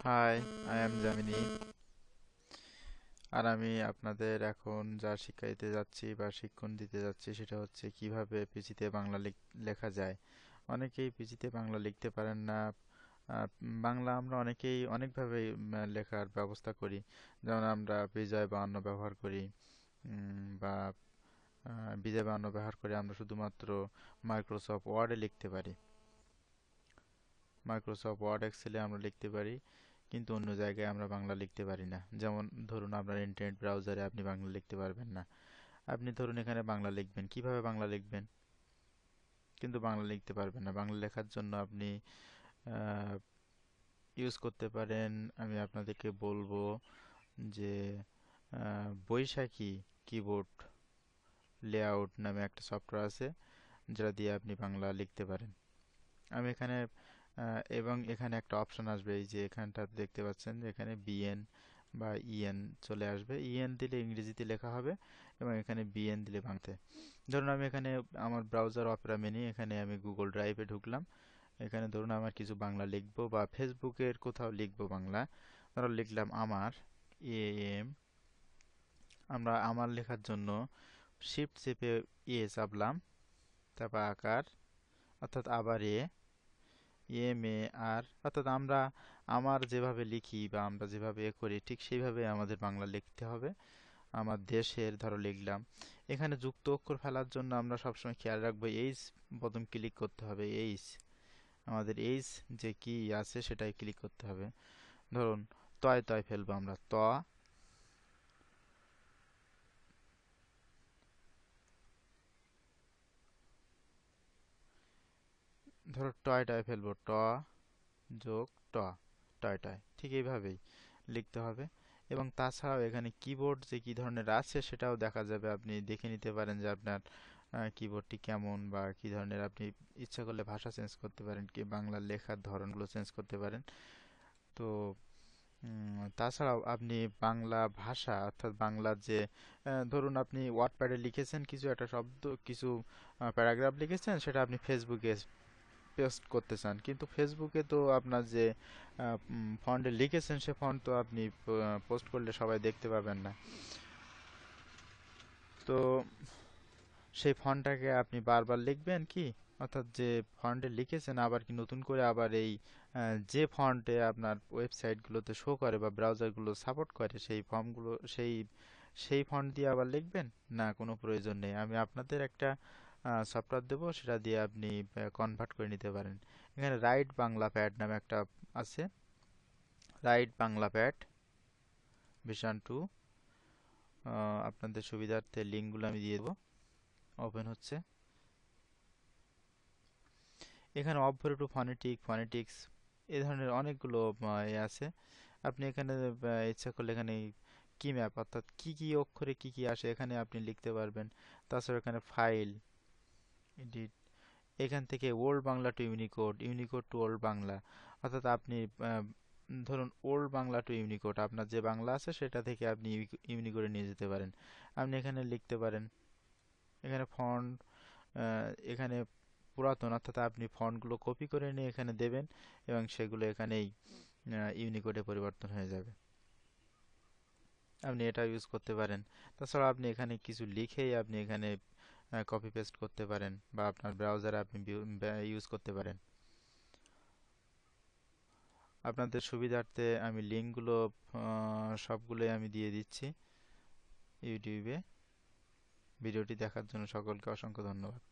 High, I am Jamini. আর আমি আপনাদের এখন যা শিক্ষা দিতে যাচ্ছি বা শিক্ষণ দিতে যাচ্ছি সেটা হচ্ছে কিভাবে পিচিতে বাংলা লেখা যায়। অনেকেই পিচিতে বাংলা লিখতে পারেন না। বাংলা আমরা অনেকেই অনেকভাবে লেখার ব্যবস্থা করি। যেমন আমরা বিজয় বানান ব্যবহার করি, বা বিজয় বানান ব্যবহার করে আমরা শুধুমাত্র মাইক্রোসফট ওয়ার্ডে লিখতে পারি। মাইক্রোসফট ওয়ার্ড এক্সেলে আমরা লিখতে পারি, কিন্তু অন্য জায়গায় আমরা বাংলা লিখতে পারি না। যেমন ধরুন আপনার ইন্টারনেট ব্রাউজারে আপনি বাংলা লিখতে পারবেন না। আপনি ধরুন এখানে বাংলা লিখবেন, কিভাবে বাংলা লিখবেন? কিন্তু বাংলা লিখতে পারবেন না। বাংলা লেখার জন্য আপনি ইউজ করতে পারেন, আমি আপনাদেরকে বলবো যে বৈশাখী কিবোর্ড লেআউট নামে একটা সফটওয়্যার আছে, যেটা দিয়ে আপনি বাংলা লিখতে পারেন। আমি এখানে এবং এখানে একটা অপশন আসবে, এই যে এখানটা দেখতে পাচ্ছেন যে এখানে বিএন বা ইএন চলে আসবে। ইএন দিলে ইংরেজিতে লেখা হবে এবং এখানে বিএন দিলে বাংলাতে। ধরুন আমি এখানে আমার ব্রাউজার অপেরা মিনি, এখানে আমি গুগল ড্রাইভে ঢুকলাম। এখানে ধরুন আমার কিছু বাংলা লিখবো বা ফেসবুকের কোথাও লিখবো বাংলা। ধরুন লিখলাম আমার, এএম। আমরা আমার লেখার জন্য শিফট চেপে চাপলাম, তারপর আকার, অর্থাৎ আবার এম এ আর, অর্থাৎ আমরা আমার যেভাবে লিখি বা আমরা যেভাবে করি ঠিক সেইভাবে আমাদের বাংলা লিখতে হবে। আমার দেশের ধরো লিখলাম। এখানে যুক্ত অক্ষর ফেলার জন্য আমরা সবসময় খেয়াল রাখবো এইচ বোতাম ক্লিক করতে হবে। এইচ, আমাদের এইচ যে কি আছে সেটাই ক্লিক করতে হবে। ধরুন তয় তয় ফেলবো আমরা, ধরো টয় টয় ফেলবো, যোগ ট, টয় টয়, ঠিক এইভাবেই লিখতে হবে। এবং তাছাড়াও এখানে কিবোর্ড যে কি ধরনের আছে সেটাও দেখা যাবে, আপনি দেখে নিতে পারেন যে আপনার কিবোর্ডটি কেমন বা কি ধরনের। আপনি ইচ্ছা করলে ভাষা চেঞ্জ করতে পারেন, কি বাংলা লেখার ধরনগুলো চেঞ্জ করতে পারেন। তো তাছাড়াও আপনি বাংলা ভাষা অর্থাৎ বাংলার যে ধরুন আপনি ওয়ার্ডপ্যাডে লিখেছেন কিছু একটা শব্দ, কিছু প্যারাগ্রাফ লিখেছেন, সেটা আপনি ফেসবুকে পেস্ট করতে চান, কিন্তু ফেসবুকে তো আপনার যে ফন্টে লিখেছেন সে ফন্ট তো আপনি পোস্ট করলে সবাই দেখতে পাবেন না। তো সেই ফন্টটাকে আপনি বারবার লিখবেন কি, অর্থাৎ যে ফন্টে লিখেছেন আবার কি নতুন করে আবার এই যে ফন্টে আপনার ওয়েবসাইটগুলোতে শো করে বা ব্রাউজারগুলো সাপোর্ট করে সেই ফর্মগুলো, সেই ফন্ট দিয়ে আবার লিখবেন? না, কোনো প্রয়োজন নেই। আমি আপনাদের একটা সফটওয়্যার দেবো, সেটা দিয়ে আপনি কনভার্ট করে নিতে পারেন। এখানে রাইট বাংলা প্যাড নামে একটা আছে, রাইট বাংলা প্যাড ভার্সন 2। আপনাদের সুবিধার্থে লিঙ্কগুলো আমি দিয়ে দেবো। ওপেন হচ্ছে। এখানে অবভর টু ফনেটিক্স এ ধরনের অনেকগুলো আছে। আপনি এখানে ইচ্ছা করলে এখানে কি ম্যাপ, অর্থাৎ কি কি অক্ষরে কি কি আসে এখানে আপনি লিখতে পারবেন। তাছাড়া এখানে ফাইল, এডিট, এখান থেকে old Bangla two Unicode, Unicode two old Bangla, অর্থাৎ আপনি ধরুন ওল্ড বাংলা টু ইউনিকোড, আপনার যে বাংলা আছে সেটা থেকে আপনি ইউনিকোডে নিয়ে যেতে পারেন। আপনি এখানে লিখতে পারেন। এখানে ফন্ট, এখানে পুরাতন, অর্থাৎ আপনি ফন্টগুলো কপি করে নিয়ে এখানে দেবেন এবং সেগুলো এখানেই ইউনিকোডে পরিবর্তন হয়ে যাবে। আপনি এটা ইউজ করতে পারেন। তাছাড়া আপনি এখানে কিছু লিখেই আপনি এখানে কপি পেস্ট করতে পারেন বা আপনার ব্রাউজারে আপনি ইউজ করতে পারেন। আপনাদের সুবিধার্থে আমি লিঙ্কগুলো সবগুলোই আমি দিয়ে দিচ্ছি ইউটিউবে। ভিডিওটি দেখার জন্য সকলকে অসংখ্য ধন্যবাদ।